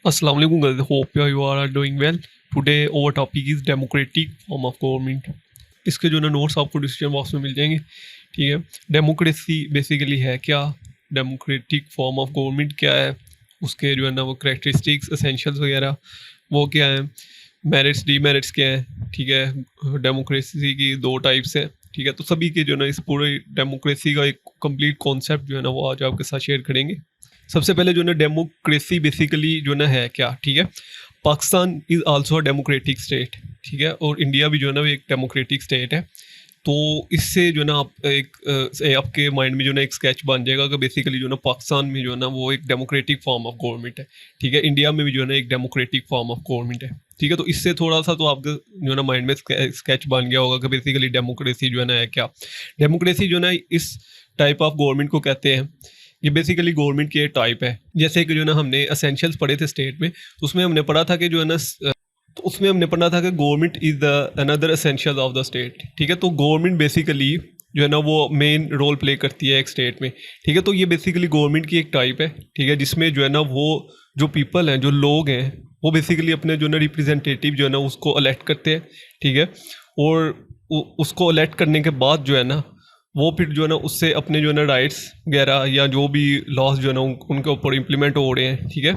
Assalamu alaikum guys. Hope you are doing well. Today our topic is democratic form of government. इसके जो ना notes आपको description box में मिल जाएंगे। ठीक है, डेमोक्रेसी बेसिकली है क्या, डेमोक्रेटिक फॉर्म ऑफ गवर्नमेंट क्या है, उसके जो है ना वो करेक्टरिस्टिक्स एसेंशियल्स वगैरह वो क्या है, मेरिट्स डीमेरिट्स क्या है। ठीक है, डेमोक्रेसी की दो टाइप्स है। ठीक है, तो सभी के जो ना इस पूरे डेमोक्रेसी का एक कंप्लीट कॉन्सेप्ट जो है ना वो आज आपके साथ शेयर करेंगे। सबसे पहले जो ना डेमोक्रेसी बेसिकली जो ना है क्या। ठीक है, Pakistan is also a democratic state. ठीक है, और इंडिया भी जो है ना वो एक डेमोक्रेटिक स्टेट है। तो इससे जो ना आप आपके माइंड में जो ना एक स्केच बन जाएगा कि बेसिकली जो ना पाकिस्तान में जो है ना वो एक डेमोक्रेटिक फॉर्म ऑफ गवर्नमेंट है। ठीक है, इंडिया में भी जो है ना एक डेमोक्रेटिक फॉर्म ऑफ गवर्नमेंट है। ठीक है, तो इससे थोड़ा सा तो आपके जो है ना माइंड में स्केच बन गया होगा कि बेसिकली डेमोक्रेसी जो है ना है क्या। डेमोक्रेसी जो ना इस टाइप ऑफ गवर्नमेंट को कहते हैं। ये बेसिकली गवर्नमेंट की एक टाइप है। जैसे कि जो ना हमने असेंशियल्स पढ़े थे स्टेट में, तो उसमें हमने पढ़ा था कि जो है ना तो उसमें हमने पढ़ा था कि government is the another essential of the state. ठीक है, तो गवर्नमेंट बेसिकली जो है ना वो मेन रोल प्ले करती है एक स्टेट में। ठीक है, तो ये बेसिकली गवर्नमेंट की एक टाइप है। ठीक है, जिसमें जो है ना वो जो पीपल हैं, जो लोग हैं, वो बेसिकली अपने जो ना रिप्रेजेंटेटिव जो है ना उसको इलेक्ट करते हैं। ठीक है, और उसको इलेक्ट करने के बाद जो है ना वो फिर जो है ना उससे अपने जो है ना राइट्स वगैरह या जो भी लॉज जो है ना उनके ऊपर इम्प्लीमेंट हो रहे हैं। ठीक है,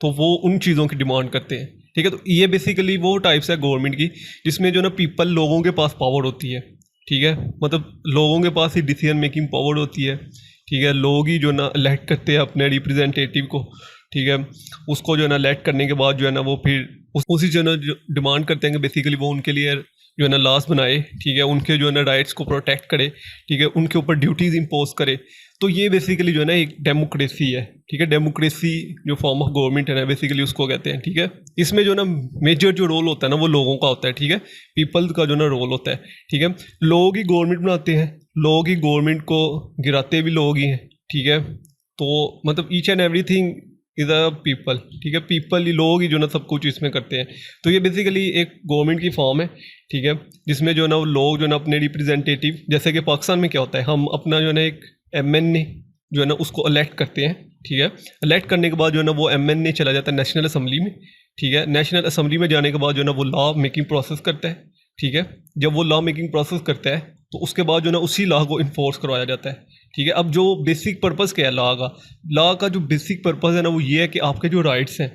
तो वो उन चीज़ों की डिमांड करते हैं। ठीक है, तो ये बेसिकली वो टाइप्स है गवर्नमेंट की जिसमें जो ना पीपल लोगों के पास पावर होती है। ठीक है, मतलब लोगों के पास ही डिसीजन मेकिंग पावर होती है। ठीक है, लोग ही जो ना इलेक्ट करते हैं अपने रिप्रेजेंटेटिव को। ठीक है, उसको जो है ना इलेक्ट करने के बाद जो है ना वो फिर उसी जो है ना डिमांड करते हैं कि बेसिकली वो उनके लिए जो है ना लॉज बनाए। ठीक है, उनके जो है ना राइट्स को प्रोटेक्ट करे। ठीक है, उनके ऊपर ड्यूटीज़ इम्पोज करे। तो ये बेसिकली जो है ना एक डेमोक्रेसी है। ठीक है, डेमोक्रेसी जो फॉर्म ऑफ गवर्नमेंट है ना बेसिकली उसको कहते हैं। ठीक है, इसमें जो ना मेजर जो रोल होता है ना वो लोगों का होता है। ठीक है, पीपल का जो ना रोल होता है। ठीक है, लोग ही गवर्नमेंट बनाते हैं, लोग ही गवर्नमेंट को गिराते भी लोग ही हैं। ठीक है, तो मतलब each and everything is a people. ठीक है, पीपल ही लोग ही जो ना सब कुछ इसमें करते हैं। तो ये बेसिकली एक गवर्नमेंट की फॉर्म है। ठीक है, जिसमें जो ना वो लोग जो ना अपने रिप्रेजेंटेटिव, जैसे कि पाकिस्तान में क्या होता है, हम अपना जो है ना एक एमएनए जो है ना उसको इलेक्ट करते हैं। ठीक है, इलेक्ट करने के बाद जो है ना वो एमएनए चला जाता है नेशनल असम्बली में। ठीक है, नेशनल असम्बली में जाने के बाद जो है ना वो लॉ मेकिंग प्रोसेस करता है। ठीक है, जब वो लॉ मेकिंग प्रोसेस करता है तो उसके बाद जो है ना उसी लॉ को इन्फोर्स करवाया जाता है। ठीक है, अब जो बेसिक पर्पज़ क्या है लॉ का जो बेसिक पर्पज़ है ना वो ये है कि आपके जो राइट्स हैं,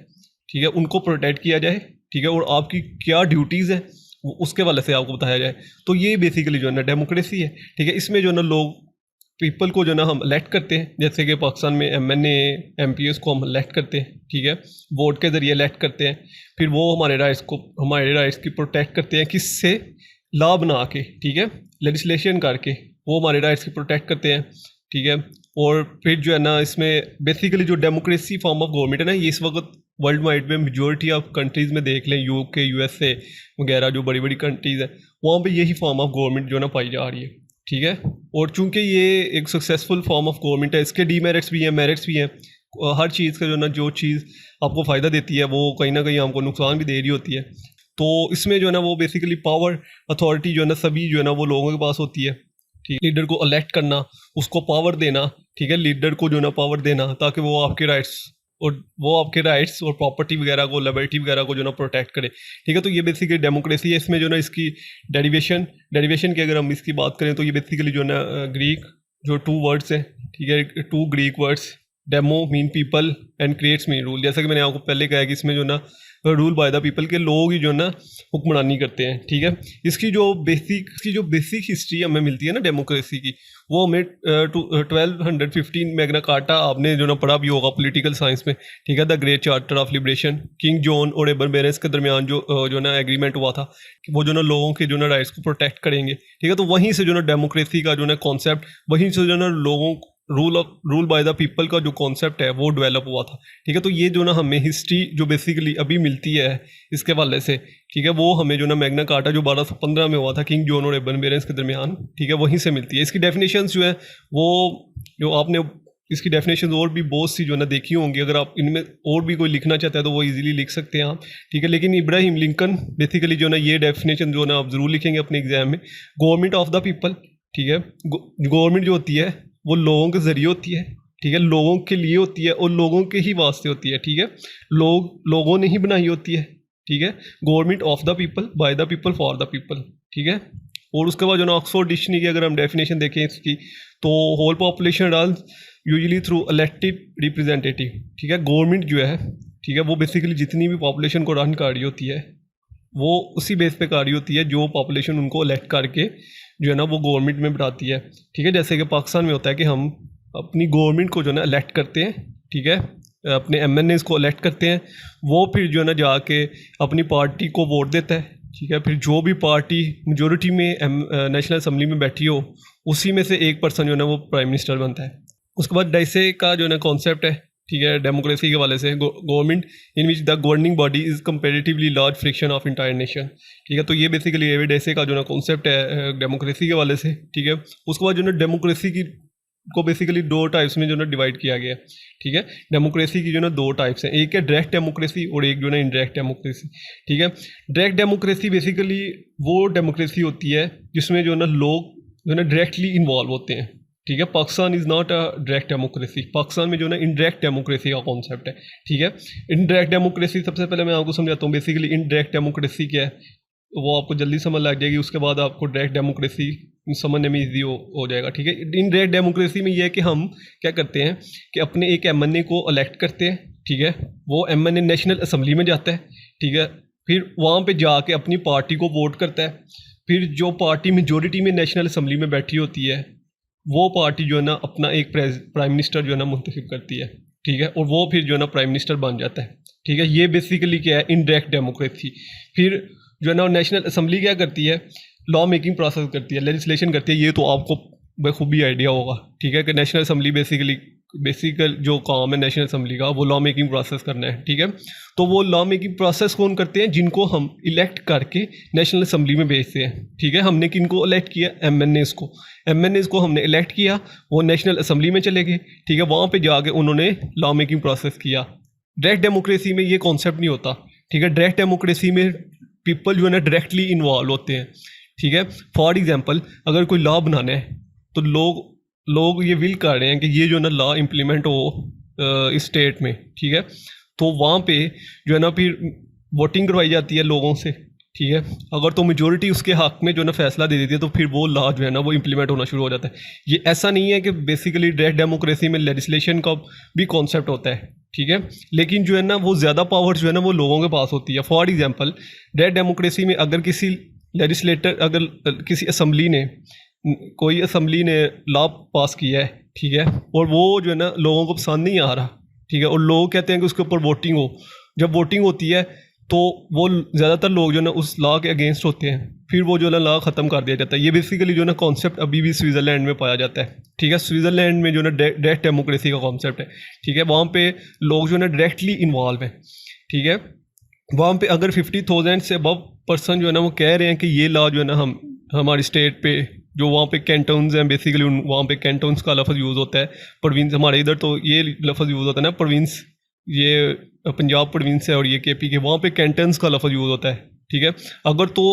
ठीक है, उनको प्रोटेक्ट किया जाए। ठीक है, और आपकी क्या ड्यूटीज़ हैं वो उसके वाले से आपको बताया जाए। तो ये बेसिकली जो है ना डेमोक्रेसी है। ठीक है, इसमें जो है ना लोग पीपल को जो ना हम इलेक्ट करते हैं, जैसे कि पाकिस्तान में एमएनए एमपीएस को हम इलेक्ट करते हैं। ठीक है, वोट के ज़रिए इलेक्ट करते हैं। फिर वो हमारे राइट्स की प्रोटेक्ट करते हैं, किससे, लॉ बना के। ठीक है, लेजिस्लेशन करके वो हमारे राइट्स की प्रोटेक्ट करते हैं। ठीक है, और फिर जो है ना इसमें बेसिकली जो डेमोक्रेसी फॉर्म ऑफ गवर्नमेंट है ना ये इस वक्त वर्ल्ड वाइड में मेजोरिटी ऑफ कंट्रीज़ में देख लें, यूके यूएसए वगैरह जो बड़ी बड़ी कंट्रीज़ हैं वहाँ पे यही फॉर्म ऑफ गवर्नमेंट जो है ना पाई जा रही है। ठीक है, और चूंकि ये एक सक्सेसफुल फॉर्म ऑफ गवर्नमेंट है, इसके डीमेरिट्स भी हैं, मेरिट्स भी हैं। हर चीज़ का जो ना जो चीज़ आपको फ़ायदा देती है वो कहीं ना कहीं हमको नुकसान भी दे रही होती है। तो इसमें जो है ना वो बेसिकली पावर अथॉरिटी जो है ना सभी जो है ना वो लोगों के पास होती है। ठीक है, लीडर को इलेक्ट करना, उसको पावर देना। ठीक है, लीडर को जो है ना पावर देना ताकि वो आपके राइट्स और प्रॉपर्टी वगैरह को, लिबर्टी वगैरह को जो ना प्रोटेक्ट करे। ठीक है, तो ये बेसिकली डेमोक्रेसी है। इसमें जो ना इसकी डेरिवेशन की अगर हम इसकी बात करें तो ये बेसिकली जो ना ग्रीक जो टू वर्ड्स हैं। ठीक है, two Greek words, demo mean people and creates mean rule. जैसा कि मैंने आपको पहले कहा कि इसमें जो ना रूल बाय द पीपल के लोग ही जो ना हुक्मरानी करते हैं। ठीक है, इसकी जो बेसिक हिस्ट्री हमें मिलती है ना डेमोक्रेसी की, वो हमें 1215 मैग्ना कार्टा आपने जो ना पढ़ा भी होगा पॉलिटिकल साइंस में। ठीक है, the great charter of liberation, king John और एबन बेरेंस के दरमियान जो ना एग्रीमेंट हुआ था कि वो जो ना लोगों के जो ना राइट्स को प्रोटेक्ट करेंगे। ठीक है, तो वहीं से जो ना डेमोक्रेसी का जो ना कॉन्सेप्ट, वहीं से जो ना लोगों रूल बाय द पीपल का जो कॉन्सेप्ट है वो डेवलप हुआ था। ठीक है, तो ये जो ना हमें हिस्ट्री जो बेसिकली अभी मिलती है इसके वाले से, ठीक है, वो हमें जो ना मैग्ना कार्टा जो 1215 में हुआ था किंग जॉन और एबन बेरेंस के दरमियान, ठीक है, वहीं से मिलती है। इसकी डेफिनेशंस जो है वो जो आपने इसकी डेफिनेशन और भी बहुत सी जो है ना देखी होंगी। अगर आप इनमें और भी कोई लिखना चाहता है तो वो इजीली लिख सकते हैं आप। ठीक है, लेकिन इब्राहिम लिंकन बेसिकली जो ना ये डेफिनेशन जो ना आप ज़रूर लिखेंगे अपने एग्जाम में, गवर्नमेंट ऑफ द पीपल। ठीक है, गवर्नमेंट जो होती है वो लोगों के ज़रिए होती है। ठीक है, लोगों के लिए होती है और लोगों के ही वास्ते होती है, ठीक है, लोगों ने ही बनाई होती है, ठीक है, government of the people, by the people, for the people, ठीक है। और उसके बाद जो ना ऑक्सफोर्ड डिक्शनरी की अगर हम डेफिनेशन देखें इसकी, तो whole population runs usually through elected representative, ठीक है, गवर्नमेंट जो है, ठीक है, वो बेसिकली जितनी भी पॉपुलेशन को रन कर रही होती है वो उसी बेस पे कर रही होती है जो पॉपुलेशन उनको इलेक्ट करके जो है ना वो गवर्नमेंट में बढ़ाती है, ठीक है। जैसे कि पाकिस्तान में होता है कि हम अपनी गवर्नमेंट को जो है ना इलेक्ट करते हैं, ठीक है, अपने एमएनएस को इलेक्ट करते हैं, वो फिर जो है ना जाके अपनी पार्टी को वोट देता है, ठीक है, फिर जो भी पार्टी मेजोरिटी में नेशनल असम्बली में बैठी हो उसी में से एक पर्सन जो है ना वो प्राइम मिनिस्टर बनता है। उसके बाद डाइसे का जो है ना कॉन्सेप्ट है, ठीक है, डेमोक्रेसी के वाले से, government in which the governing body is comparatively large friction of entire nation, ठीक है। तो ये बेसिकली एविडेंस का जो ना कॉन्सेप्ट है डेमोक्रेसी के वाले से, ठीक है। उसके बाद जो ना डेमोक्रेसी की को बेसिकली दो टाइप्स में जो ना डिवाइड किया गया है, ठीक है। डेमोक्रेसी की जो ना दो टाइप्स हैं, एक है डायरेक्ट डेमोक्रेसी और एक जो ना इनडायरेक्ट डेमोक्रेसी, ठीक है। डायरेक्ट डेमोक्रेसी बेसिकली वो डेमोक्रेसी होती है जिसमें जो ना लोग जो ना डायरेक्टली इन्वॉल्व होते हैं, ठीक है। Pakistan is not a direct democracy, Pakistan में जो ना इनडायरेक्ट डेमोक्रेसी का कॉन्सेप्ट है, ठीक है। इनडायरेक्ट डेमोक्रेसी सबसे पहले मैं आपको समझाता हूँ बेसिकली इनडायरेक्ट डेमोक्रेसी क्या है, वो आपको जल्दी समझ लग जाएगी, उसके बाद आपको डायरेक्ट डेमोक्रेसी समझने में ईजी हो जाएगा, ठीक है। इनडायरेक्ट डेमोक्रेसी में ये है कि हम क्या करते हैं कि अपने एक एमएनए को इलेक्ट करते हैं, ठीक है, वो एमएनए नेशनल असम्बली में जाता है, ठीक है, फिर वहाँ पे जाके अपनी पार्टी को वोट करता है, फिर जो पार्टी मेजोरिटी में नेशनल असम्बली में बैठी होती है वो पार्टी जो है ना अपना एक प्राइम मिनिस्टर जो है ना मुंतखब करती है, ठीक है, और वो फिर जो है ना प्राइम मिनिस्टर बन जाता है, ठीक है। ये बेसिकली क्या है इनडायरेक्ट डेमोक्रेसी। फिर जो है ना नेशनल असम्बली क्या करती है, लॉ मेकिंग प्रोसेस करती है, लेजिस्लेशन करती है, ये तो आपको बखूबी आइडिया होगा, ठीक है, कि नेशनल असम्बली बेसिकल जो काम है नेशनल असम्बली का वो लॉ मेकिंग प्रोसेस करना है, ठीक है। तो वो लॉ मेकिंग प्रोसेस कौन करते हैं, जिनको हम इलेक्ट करके नेशनल असम्बली में भेजते हैं, ठीक है। हमने किनको इलेक्ट किया, एमएनएस को हमने इलेक्ट किया, वो नेशनल असम्बली में चले गए, ठीक है, वहाँ पे जाके उन्होंने लॉ मेकिंग प्रोसेस किया। डायरेक्ट डेमोक्रेसी में ये कॉन्सेप्ट नहीं होता, ठीक है। डायरेक्ट डेमोक्रेसी में पीपल जो है ना डायरेक्टली इन्वॉल्व होते हैं, ठीक है। फॉर एग्जांपल अगर कोई लॉ बनाना है तो लोग ये विल कर रहे हैं कि ये जो ना लॉ इम्प्लीमेंट हो इस स्टेट में, ठीक है, तो वहाँ पे जो है ना फिर वोटिंग करवाई जाती है लोगों से, ठीक है। अगर तो मेजोरिटी उसके हक में जो ना फैसला दे देती है तो फिर वो लॉ जो है ना वो इम्प्लीमेंट होना शुरू हो जाता है। ये ऐसा नहीं है कि बेसिकली डायरेक्ट डेमोक्रेसी में लेजिस्लेशन का भी कॉन्सेप्ट होता है, ठीक है, लेकिन जो है ना वो ज़्यादा पावर जो है ना वो लोगों के पास होती है। फॉर एग्जांपल डायरेक्ट डेमोक्रेसी में अगर किसी लेजिस्लेटर अगर किसी कोई असम्बली ने लॉ पास किया है, ठीक है, और वो जो है ना लोगों को पसंद नहीं आ रहा, ठीक है, और लोग कहते हैं कि उसके ऊपर वोटिंग हो, जब वोटिंग होती है तो वो ज़्यादातर लोग जो है ना उस लॉ के अगेंस्ट होते हैं, फिर वो जो है ना लॉ ख़त्म कर दिया जाता है। ये बेसिकली जो है ना कॉन्सेप्ट अभी भी स्विट्ज़रलैंड में पाया जाता है, ठीक है। स्विट्ज़रलैंड में जो है ना डायरेक्ट डेमोक्रेसी का कॉन्सेप्ट है, ठीक है, वहाँ पे लोग जो है ना डायरेक्टली इन्वॉल्व हैं, ठीक है। वहाँ पे अगर 50,000 से अबव पर्सन जो है ना वो कह रहे हैं कि ये लॉ जो है ना हमारी स्टेट पे जो वहाँ पे कैंटोन्स हैं बेसिकली वहाँ पे कैंटोन्स का लफ्ज़ यूज़ होता है, प्रोविंस हमारे इधर तो ये लफ्ज़ यूज़ होता है ना प्रोविंस, ये पंजाब प्रोविंस है और ये केपी के वहाँ पे कैंटन्स का लफ्ज़ यूज़ होता है, ठीक है। अगर तो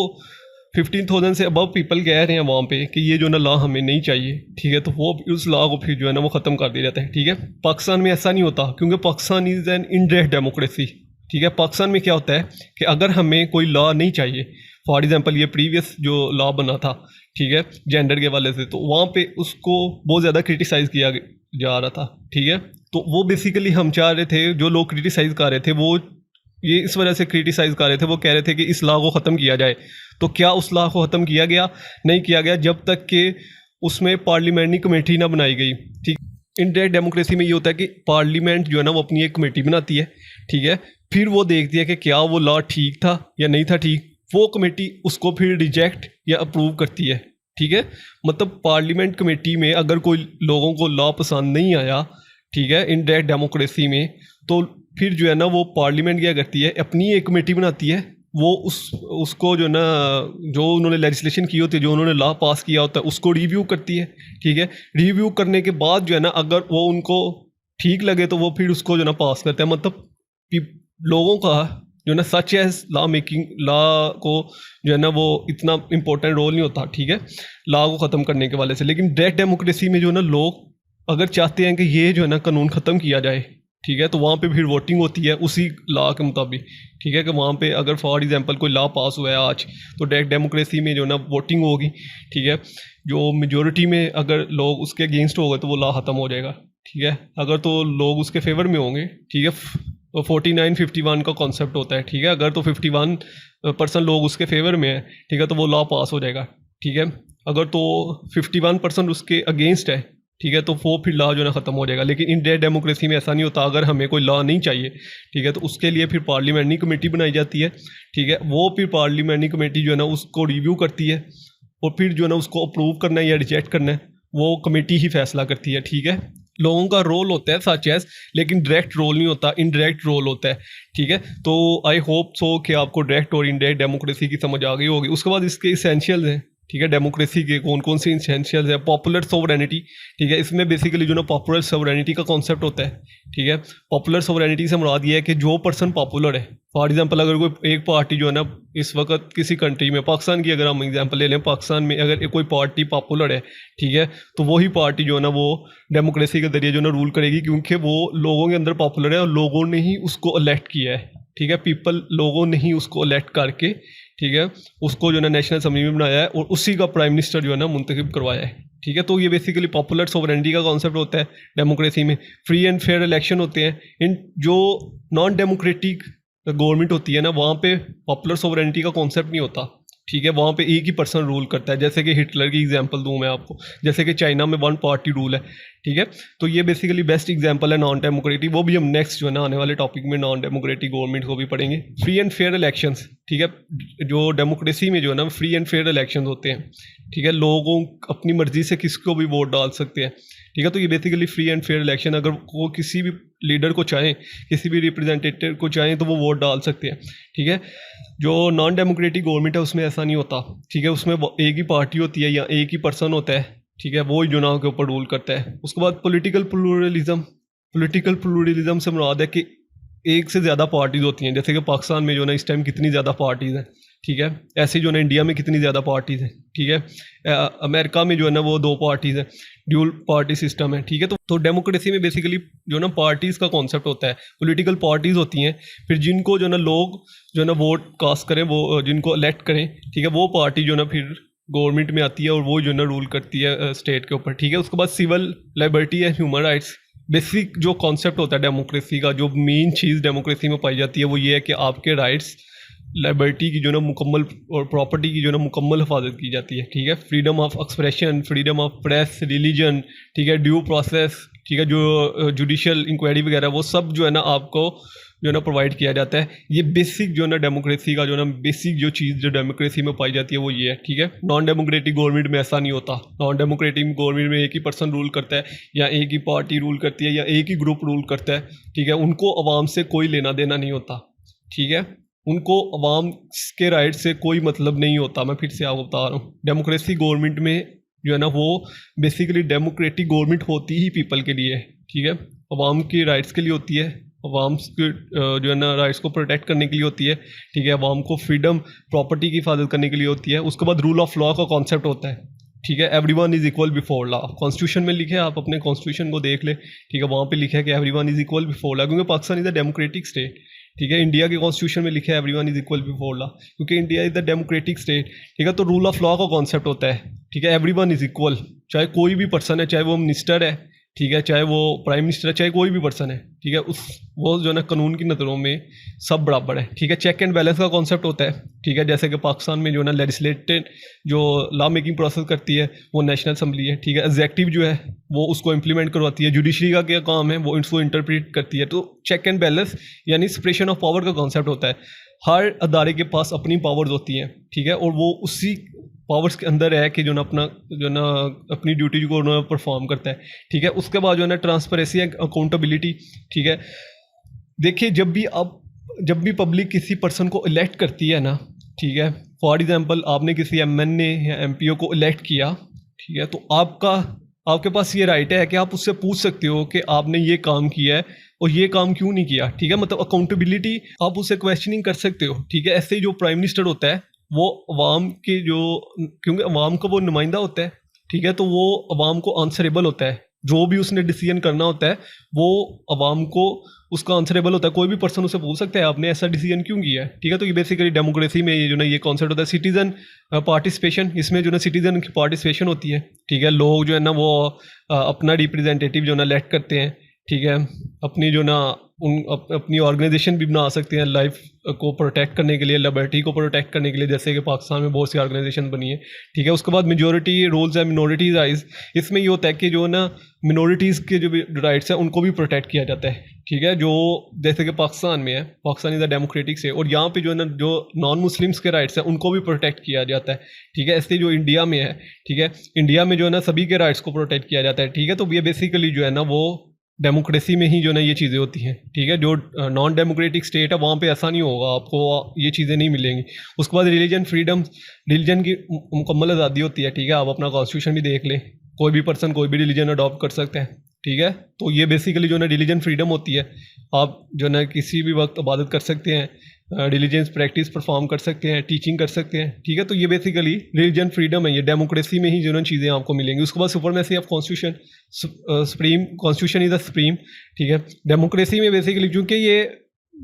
15,000 से अबव पीपल कह रहे हैं वहाँ पे कि ये जो ना लॉ हमें नहीं चाहिए, ठीक है, तो वो उस लॉ को फिर जो है ना वो ख़त्म कर दिया जाता है, ठीक है। पाकिस्तान में ऐसा नहीं होता क्योंकि Pakistan is an indirect democracy, ठीक है। पाकिस्तान में क्या होता है कि अगर हमें कोई लॉ नहीं चाहिए, फॉर एग्जांपल ये प्रीवियस जो लॉ बना था, ठीक है, जेंडर के वाले से, तो वहाँ पे उसको बहुत ज़्यादा क्रिटिसाइज़ किया जा रहा था, ठीक है। तो वो बेसिकली हम चाह रहे थे, जो लोग क्रिटिसाइज़ कर रहे थे वो ये इस वजह से क्रिटिसाइज़ कर रहे थे, वो कह रहे थे कि इस लॉ को ख़त्म किया जाए। तो क्या उस लॉ को ख़त्म किया गया? नहीं किया गया, जब तक कि उसमें पार्लियामेंट्री कमेटी ना बनाई गई, ठीक। इनडायरेक्ट डेमोक्रेसी में ये होता है कि पार्लियामेंट जो है ना वो अपनी एक कमेटी बनाती है, ठीक है, फिर वो देखती है कि क्या वो लॉ ठीक था या नहीं था ठीक, वो कमेटी उसको फिर रिजेक्ट या अप्रूव करती है, ठीक है। मतलब पार्लियामेंट कमेटी में अगर कोई लोगों को लॉ पसंद नहीं आया, ठीक है, इनडायरेक्ट डेमोक्रेसी में, तो फिर जो है ना वो पार्लियामेंट क्या करती है, अपनी एक कमेटी बनाती है, वो उसको जो ना जो उन्होंने लेजिस्लेशन की होती है, जो उन्होंने लॉ पास किया होता है उसको रिव्यू करती है, ठीक है। रिव्यू करने के बाद जो है ना अगर वो उनको ठीक लगे तो वो फिर उसको जो ना पास करते हैं। मतलब लोगों का जो ना सच है लॉ मेकिंग, लॉ को जो है ना वो इतना इम्पोर्टेंट रोल नहीं होता, ठीक है, लॉ को ख़त्म करने के वाले से। लेकिन डायरेक्ट डेमोक्रेसी में जो है ना लोग अगर चाहते हैं कि ये जो है ना कानून ख़त्म किया जाए, ठीक है, तो वहाँ पे फिर वोटिंग होती है उसी लॉ के मुताबिक, ठीक है, कि वहाँ पे अगर फॉर एग्जांपल कोई लॉ पास हुआ है आज, तो डायरेक्ट डेमोक्रेसी में जो है ना वोटिंग होगी, ठीक है, जो मेजोरिटी में अगर लोग उसके अगेंस्ट हो गए तो वो लॉ ख़त्म हो जाएगा, ठीक है, अगर तो लोग उसके फेवर में होंगे, ठीक है, तो 49-51 का कॉन्सेप्ट होता है, ठीक है, अगर तो 51% लोग उसके फेवर में है, ठीक है, तो वो लॉ पास हो जाएगा, ठीक है, अगर तो 51% उसके अगेंस्ट है, ठीक है, तो वो फिर लॉ जो है ना ख़त्म हो जाएगा। लेकिन इंडिया डेमोक्रेसी में ऐसा नहीं होता, अगर हमें कोई लॉ नहीं चाहिए, ठीक है, तो उसके लिए फिर पार्लियामेंट्री कमेटी बनाई जाती है, ठीक है, वो फिर पार्लियामेंट्री कमेटी जो है ना उसको रिव्यू करती है और फिर जो है ना उसको अप्रूव करना है या रिजेक्ट करना है वो कमेटी ही फैसला करती है, ठीक है। लोगों का रोल होता है सच एज, लेकिन डायरेक्ट रोल नहीं होता, इनडायरेक्ट रोल होता है, ठीक है। तो आई होप सो कि आपको डायरेक्ट और इनडायरेक्ट डेमोक्रेसी की समझ आ गई होगी। उसके बाद इसके इसेंशियल्स हैं, ठीक है, डेमोक्रेसी के कौन कौन से इसेंशियल्स है। पॉपुलर सोवरेनिटी, ठीक है, इसमें बेसिकली जो ना पॉपुलर सोवरेनिटी का कॉन्सेप्ट होता है, ठीक है। पॉपुलर सोवरेनिटी से मुराद ये है कि जो पर्सन पॉपुलर है, फॉर एग्जांपल अगर कोई एक पार्टी जो है ना इस वक्त किसी कंट्री में, पाकिस्तान की अगर हम एग्जांपल ले लें, पाकिस्तान में अगर कोई पार्टी पॉपुलर है, ठीक है, तो वही पार्टी जो है ना वो डेमोक्रेसी के जरिए जो ना रूल करेगी, क्योंकि वो लोगों के अंदर पॉपुलर है और लोगों ने ही उसको इलेक्ट किया है, ठीक है, पीपल, लोगों ने ही उसको इलेक्ट करके, ठीक है, उसको जो है ना नेशनल असेंबली में बनाया है और उसी का प्राइम मिनिस्टर जो है ना मुंतखब करवाया है, ठीक है। तो ये बेसिकली पॉपुलर सोवरेनिटी का कॉन्सेप्ट होता है डेमोक्रेसी में। फ्री एंड फेयर इलेक्शन होते हैं। इन जो नॉन डेमोक्रेटिक गवर्नमेंट होती है ना, वहाँ पे पॉपुलर सोवरेनिटी का कॉन्सेप्ट नहीं होता, ठीक है, वहाँ पे एक ही पर्सन रूल करता है। जैसे कि हिटलर की एग्जांपल दूं मैं आपको, जैसे कि चाइना में वन पार्टी रूल है, ठीक है। तो ये बेसिकली बेस्ट एग्जांपल है नॉन डेमोक्रेटिक, वो भी हम नेक्स्ट जो है ना आने वाले टॉपिक में नॉन डेमोक्रेटिक गवर्नमेंट को भी पढ़ेंगे। फ्री एंड फेयर इलेक्शंस, ठीक है, जो डेमोक्रेसी में जो है ना फ्री एंड फेयर इलेक्शन होते हैं, ठीक है, लोगों अपनी मर्जी से किसको भी वोट डाल सकते हैं, ठीक है। तो ये basically free and fair election, अगर वो किसी भी लीडर को चाहें, किसी भी रिप्रेजेंटेटिव को चाहें तो वो वोट डाल सकते हैं, ठीक है। जो नॉन डेमोक्रेटिक गवर्नमेंट है उसमें ऐसा नहीं होता, ठीक है, उसमें एक ही पार्टी होती है या एक ही पर्सन होता है, ठीक है, वो ही चुनाव के ऊपर रूल करता है। उसके बाद पॉलिटिकल प्लूरलिज्म से मुराद है कि एक से ज़्यादा पार्टीज होती हैं, जैसे कि पाकिस्तान में जो ना इस टाइम कितनी ज़्यादा पार्टीज़ हैं, ठीक है, ऐसे जो ना इंडिया में कितनी ज़्यादा पार्टीज़ हैं, ठीक है, अमेरिका में जो है ना वो 2 पार्टीज़ हैं, ड्यूल पार्टी सिस्टम है, ठीक है। तो डेमोक्रेसी में बेसिकली जो ना पार्टीज़ का कॉन्सेप्ट होता है, पॉलिटिकल पार्टीज़ होती हैं, फिर जिनको जो ना लोग जो ना वोट कास्ट करें, वो जिनको इलेक्ट करें, ठीक है, वो पार्टी जो ना फिर गवर्नमेंट में आती है और वो जो ना रूल करती है स्टेट के ऊपर, ठीक है। उसके बाद civil liberty and human rights, basic जो कॉन्सेप्ट होता है डेमोक्रेसी का, जो मेन चीज़ डेमोक्रेसी में पाई जाती है वो ये है कि आपके राइट्स, लिबर्टी की जो ना मुकम्मल और प्रॉपर्टी की जो ना मुकम्मल हिफाजत की जाती है, ठीक है। Freedom of expression, freedom of press, religion, ठीक है, ड्यू प्रोसेस, ठीक है, जो जुडिशल इंक्वायरी वगैरह वो सब जो है ना आपको जो है ना प्रोवाइड किया जाता है। ये बेसिक जो है ना डेमोक्रेसी का जो ना बेसिक जो चीज़ जो डेमोक्रेसी में पाई जाती है वो ये है, ठीक है। नॉन डेमोक्रेटिक गवर्नमेंट में ऐसा नहीं होता। नॉन डेमोक्रेटिक गवर्नमेंट में एक ही पर्सन रूल करता है या एक ही पार्टी रूल करती है या एक ही ग्रुप रूल करता है, ठीक है। उनको आवाम से कोई लेना देना नहीं होता, ठीक है, उनको अवाम के राइट से कोई मतलब नहीं होता। मैं फिर से आपको बता रहा हूँ, डेमोक्रेसी गवर्नमेंट में जो है ना वो बेसिकली डेमोक्रेटिक गवर्नमेंट होती ही पीपल के लिए, ठीक है, अवाम के राइट्स के लिए होती है, अवाम के जो है ना राइट्स को प्रोटेक्ट करने के लिए होती है, ठीक है, अवाम को फ्रीडम, प्रॉपर्टी की हिफाजत करने के लिए होती है। उसके बाद रूल ऑफ लॉ का कॉन्सेप्ट होता है, ठीक है, everyone is equal before law. Constitution में लिखे, आप अपने कॉन्स्टिट्यूशन को देख ले, ठीक है, वहाँ पे लिखा है कि everyone is equal before law, क्योंकि Pakistan is a democratic state, ठीक है। इंडिया के कॉन्स्टिट्यूशन में लिखा है everyone is equal before law, क्योंकि India is the democratic state, ठीक है। तो रूल ऑफ लॉ का कॉन्सेप्ट होता है, ठीक है, एवरीवन इज इक्वल, चाहे कोई भी पर्सन है, चाहे वो मिनिस्टर है, ठीक है, चाहे वो प्राइम मिनिस्टर है, चाहे कोई भी पर्सन है, ठीक है, उस वो जो है ना कानून की नज़रों में सब बराबर है, ठीक है। चेक एंड बैलेंस का कॉन्सेप्ट होता है, ठीक है, जैसे कि पाकिस्तान में जो है ना लेजिस्लेटिव जो लॉ मेकिंग प्रोसेस करती है वो नेशनल असेंबली है, ठीक है। एग्जेक्टिव जो है वो उसको इम्प्लीमेंट करवाती है, जुडिशरी का क्या काम है वो इसको इंटरप्रेट करती है। तो चेक एंड बैलेंस यानी सेपरेशन ऑफ पावर का कॉन्सेप्ट होता है। हर अदारे के पास अपनी पावर्स होती हैं, ठीक है, और वो उसी पावर्स के अंदर है कि जो ना अपनी ड्यूटी को ना परफॉर्म करता है, ठीक है। उसके बाद जो है ना ट्रांसपेरेंसी एंड अकाउंटेबिलिटी, ठीक है। देखिए, जब भी पब्लिक किसी पर्सन को इलेक्ट करती है ना, ठीक है, फॉर एग्जांपल आपने किसी एमएनए या एमपीओ को इलेक्ट किया, ठीक है, तो आपके पास ये राइट है कि आप उससे पूछ सकते हो कि आपने ये काम किया है और ये काम क्यों नहीं किया, ठीक है। मतलब अकाउंटेबिलिटी, आप उससे क्वेश्चनिंग कर सकते हो, ठीक है। ऐसे ही जो प्राइम मिनिस्टर होता है वो अवाम के जो, क्योंकि अवाम का वो नुमाइंदा होता है, ठीक है, तो वो अवाम को आंसरेबल होता है जो भी उसने डिसीजन करना होता है वो अवाम को उसका आंसरेबल होता है। कोई भी पर्सन उसे पूछ सकता है आपने ऐसा डिसीजन क्यों किया है, ठीक है। तो ये बेसिकली डेमोक्रेसी में ये जो ना ये कॉन्सेप्ट होता है सिटीजन पार्टिसिपेशन। इसमें जो ना सिटीजन की पार्टिसिपेशन होती है, ठीक है। लोग जो है ना वो अपना रिप्रेजेंटेटिव जो ना इलेक्ट करते हैं, ठीक है। अपनी जो ना अपनी ऑर्गेनाइजेशन भी बना सकते हैं लाइफ को प्रोटेक्ट करने के लिए, लिबर्टी को प्रोटेक्ट करने के लिए, जैसे कि पाकिस्तान में बहुत सी ऑर्गेनाइजेशन बनी है, ठीक है। उसके बाद मेजॉरिटी रूल्स एंड मिनॉरिटीज राइट्स। इसमें ये होता है कि जो ना मिनॉरिटीज़ के जो भी राइट्स हैं उनको भी प्रोटेक्ट किया जाता है, ठीक है। जो जैसे कि पाकिस्तान में है, पाकिस्तान इज़ अ डेमोक्रेटिक से, और यहाँ पे जो है ना जो नॉन मुस्लिम्स के राइट्स हैं उनको भी प्रोटेक्ट किया जाता है, ठीक है। ऐसे जो इंडिया में है, ठीक है, इंडिया में जो है ना सभी के राइट्स को प्रोटेक्ट किया जाता है, ठीक है। तो ये बेसिकली जो है ना वो डेमोक्रेसी में ही जो ना ये चीज़ें होती हैं, ठीक है। जो नॉन डेमोक्रेटिक स्टेट है वहाँ पे ऐसा नहीं होगा, आपको ये चीज़ें नहीं मिलेंगी। उसके बाद रिलीजन फ्रीडम, रिलीजन की मुकम्मल आज़ादी होती है, ठीक है। आप अपना कॉन्स्टिट्यूशन भी देख लें, कोई भी पर्सन कोई भी रिलीजन अडॉप्ट कर सकते हैं, ठीक है। तो ये बेसिकली जो ना रिलीजन फ्रीडम होती है, आप जो ना किसी भी वक्त इबादत कर सकते हैं, रिलीजियस प्रैक्टिस परफॉर्म कर सकते हैं, टीचिंग कर सकते हैं, ठीक है। तो ये बेसिकली रिलीजन फ्रीडम है, ये डेमोक्रेसी में ही जो ना चीज़ें आपको मिलेंगी। उसके बाद supremacy of constitution, supreme constitution is the supreme, ठीक है। डेमोक्रेसी में बेसिकली क्योंकि ये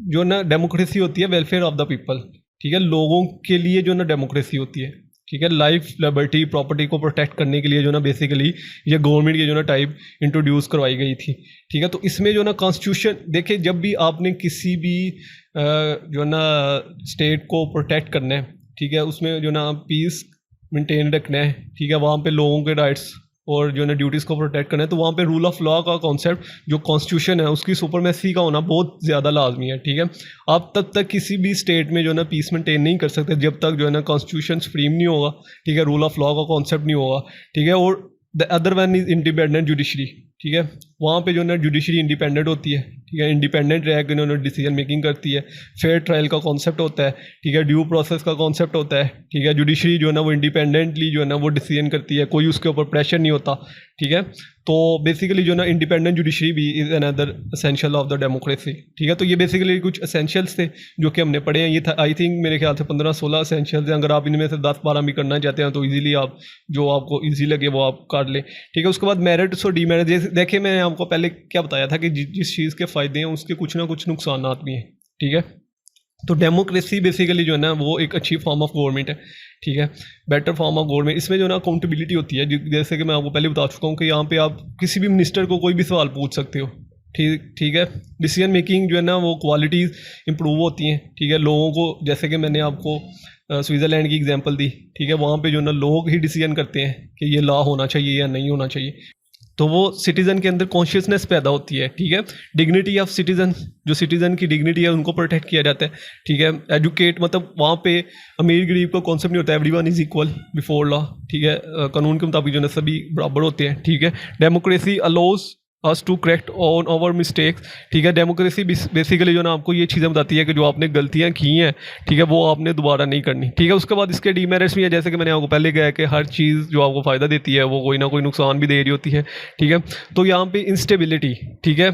जो ना डेमोक्रेसी होती है वेलफेयर ऑफ द पीपल, ठीक है, लोगों के लिए जो ना डेमोक्रेसी होती है, ठीक है। लाइफ, लिबर्टी, प्रॉपर्टी को प्रोटेक्ट करने के लिए जो ना बेसिकली ये गवर्नमेंट की जो ना टाइप इंट्रोड्यूस करवाई गई थी, ठीक है। तो इसमें जो ना कॉन्स्टिट्यूशन देखिए, जब भी आपने किसी भी जो ना स्टेट को प्रोटेक्ट करना है, ठीक है, उसमें जो ना पीस मेंटेन रखना है, ठीक है, वहाँ पे लोगों के राइट्स और जो है ना ड्यूटीज़ को प्रोटेक्ट करना है, तो वहाँ पे रूल ऑफ लॉ का कॉन्सेप्ट जो कॉन्स्टिट्यूशन है उसकी सुपरमेसी का होना बहुत ज़्यादा लाजमी है, ठीक है। आप तब तक किसी भी स्टेट में जो है ना पीस मेंटेन नहीं कर सकते जब तक जो है ना कॉन्स्टिट्यूशन सुप्रीम नहीं होगा, ठीक है, रूल ऑफ लॉ का कॉन्सेप्ट नहीं होगा, ठीक है। और the other one is independent judiciary, ठीक है। वहाँ पे जो है ना जुडिशरी इंडिपेंडेंट होती है, ठीक है, इंडिपेंडेंट रह के उन्होंने डिसीजन मेकिंग करती है। फेयर ट्रायल का कॉन्सेप्ट होता है, ठीक है, ड्यू प्रोसेस का कॉन्सेप्ट होता है, ठीक है। जुडिशरी जो है ना वो इंडिपेंडेंटली जो है ना वो डिसीजन करती है, कोई उसके ऊपर प्रेशर नहीं होता, ठीक है। तो बेसिकली जो ना इंडिपेंडेंट जुडिशरी भी is another essential of the democracy, ठीक है। तो ये बेसिकली कुछ एसेंशियल्स थे जो कि हमने पढ़े हैं। ये था आई थिंक मेरे ख्याल से 15-16 एसेंशियल्स हैं। अगर आप इनमें से 10-12 भी करना चाहते हैं तो इजीली आप जो आपको ईजी लगे वो आप कर लें, ठीक है। उसके बाद मेरिट्स और डीमेरिट्स, देखिए मैंने आपको पहले क्या बताया था कि जिस चीज़ के फ़ायदे हैं उसके कुछ ना कुछ नुकसान भी हैं, ठीक है। तो डेमोक्रेसी बेसिकली जो है ना वो एक अच्छी फॉर्म ऑफ गवर्नमेंट है, ठीक है, बेटर फॉर्म ऑफ गवर्नमेंट। इसमें जो ना अकाउंटेबिलिटी होती है, जैसे कि मैं आपको पहले बता चुका हूँ कि यहाँ पे आप किसी भी मिनिस्टर को कोई भी सवाल पूछ सकते हो, ठीक है। डिसीजन मेकिंग जो है ना वो क्वालिटीज़ इंप्रूव होती हैं, ठीक है। लोगों को, जैसे कि मैंने आपको स्विट्ज़रलैंड की एग्जांपल दी, ठीक है, वहाँ पे जो ना लोग ही डिसीजन करते हैं कि ये लॉ होना चाहिए या नहीं होना चाहिए। तो वो सिटीज़न के अंदर कॉन्शियसनेस पैदा होती है, ठीक है। डिग्निटी ऑफ सिटीज़न, जो सिटीज़न की डिग्निटी है उनको प्रोटेक्ट किया जाता है, ठीक है। एजुकेट, मतलब वहाँ पे अमीर गरीब का कॉन्सेप्ट नहीं होता है, everyone is equal before law, ठीक है। कानून के मुताबिक जो है सभी बराबर होते हैं, ठीक है। Democracy allows us to correct on our mistakes, ठीक है। डेमोक्रेसी बेसिकली जो ना आपको ये चीज़ें बताती है कि जो आपने गलतियाँ की हैं, ठीक है, वो आपने दोबारा नहीं करनी, ठीक है। उसके बाद इसके डीमेरिट्स भी है, जैसे कि मैंने आपको पहले कहा कि हर चीज़ जो आपको फ़ायदा देती है वो कोई ना कोई नुकसान भी दे रही होती है, ठीक है। तो यहाँ पे इंस्टेबिलिटी, ठीक है,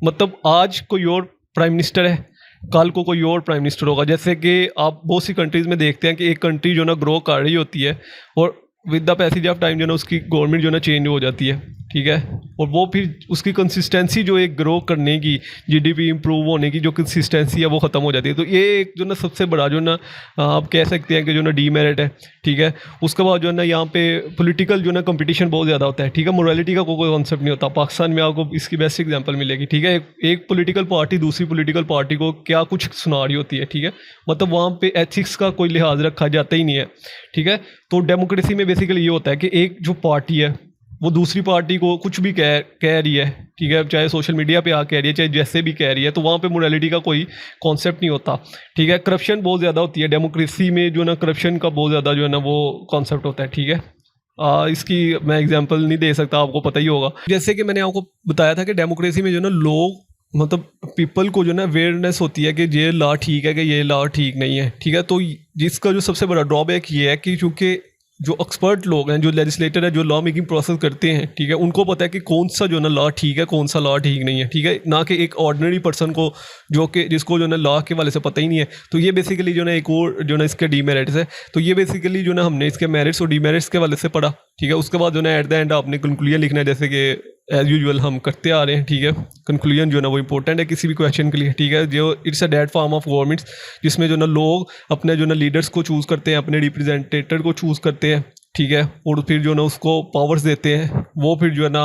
मतलब आज कोई और प्राइम मिनिस्टर है, कल को कोई और प्राइम मिनिस्टर होगा। जैसे कि आप बहुत सी कंट्रीज़ में देखते हैं कि एक कंट्री जो ना ग्रो कर रही होती है और with the passage of time जो ना उसकी गवर्नमेंट जो ना चेंज हो जाती है, ठीक है। और वो फिर उसकी कंसिस्टेंसी जो एक ग्रो करने की, जीडीपी इंप्रूव होने की जो कंसिस्टेंसी है वो ख़त्म हो जाती है। तो ये एक जो ना सबसे बड़ा जो ना आप कह सकते हैं कि जो ना डीमेरिट है, ठीक है। उसके बाद जो है ना यहाँ पे पॉलिटिकल जो ना कंपटीशन बहुत ज़्यादा होता है, ठीक है। मोरालिटी का कोई कॉन्सेप्ट नहीं होता। पाकिस्तान में आपको इसकी बेस्ट एग्जांपल मिलेगी, ठीक है। एक पॉलिटिकल पार्टी दूसरी पॉलिटिकल पार्टी को क्या कुछ सुना रही होती है, ठीक है। मतलब वहाँ पे एथिक्स का कोई लिहाज रखा जाता ही नहीं है, ठीक है। तो डेमोक्रेसी में बेसिकली ये होता है कि एक जो पार्टी है वो दूसरी पार्टी को कुछ भी कह रही है, ठीक है, चाहे सोशल मीडिया पे कह रही है, चाहे जैसे भी कह रही है, तो वहाँ पे मोरालिटी का कोई कॉन्सेप्ट नहीं होता, ठीक है। करप्शन बहुत ज़्यादा होती है डेमोक्रेसी में, जो ना करप्शन का बहुत ज़्यादा जो है ना वो कॉन्सेप्ट होता है, ठीक है। इसकी मैं एग्जांपल नहीं दे सकता, आपको पता ही होगा। जैसे कि मैंने आपको बताया था कि डेमोक्रेसी में जो ना लोग, मतलब पीपल को जो ना अवेयरनेस होती है कि ये लॉ ठीक है कि ये लॉ ठीक नहीं है, ठीक है। तो जिसका जो सबसे बड़ा ड्रॉबैक ये है कि चूँकि जो एक्सपर्ट लोग हैं, जो लेजिस्लेटर है, जो लॉ मेकिंग प्रोसेस करते हैं, ठीक है, उनको पता है कि कौन सा जो ना लॉ ठीक है, कौन सा लॉ ठीक नहीं है, ठीक है, ना कि एक ऑर्डिनरी पर्सन को जो कि जिसको जो ना लॉ के वाले से पता ही नहीं है। तो ये बेसिकली जो ना एक और जो ना इसके डीमेरिट्स है। तो ये बेसिकली जो ना हमने इसके मेरिट्स और डीमेरिट्स के वाले से पढ़ा, ठीक है। उसके बाद जो है एट द एंड आपने कंक्लूजन लिखना है, जैसे कि एज यूजुअल हम करते आ रहे हैं, ठीक है। कंक्लूजन जो है ना वो इंपॉर्टेंट है किसी भी क्वेश्चन के लिए, ठीक है। जो it's a dead form of governments, जिसमें जो ना लोग अपने जो ना लीडर्स को चूज़ करते हैं, अपने रिप्रेजेंटेटर को चूज़ करते हैं, ठीक है। और फिर जो ना उसको पावर्स देते हैं, वो फिर जो है ना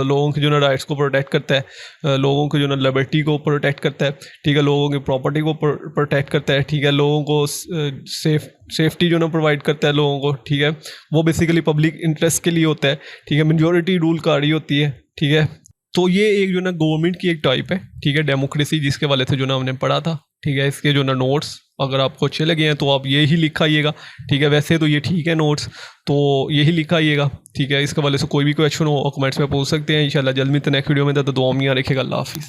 लोगों के जो ना राइट्स को प्रोटेक्ट करता है, लोगों के जो ना लिबर्टी को प्रोटेक्ट करता है, ठीक है। लोगों की प्रॉपर्टी को प्रोटेक्ट करता है, ठीक है। लोगों को सेफ्टी जो ना प्रोवाइड करता है लोगों को, ठीक है। वो बेसिकली पब्लिक इंटरेस्ट के लिए होता है, ठीक है। मेजॉरिटी रूल कर रही होती है, ठीक है। तो ये एक जो ना गवर्नमेंट की एक टाइप है, ठीक है, डेमोक्रेसी, जिसके वाले से जो ना हमने पढ़ा था, ठीक है। इसके जो ना नोट्स अगर आपको अच्छे लगे हैं तो आप ये ही लिखाइएगा, ठीक है। वैसे तो ये ठीक है नोट्स, तो यही लिखाइएगा, ठीक है। इसके वाले से कोई भी क्वेश्चन हो कमेंट्स में पूछ सकते हैं। इंशाल्लाह जल्द मिलते हैं नेक्स्ट वीडियो में, तो दुआ में याद रखिएगा। अल्लाह हाफिज़।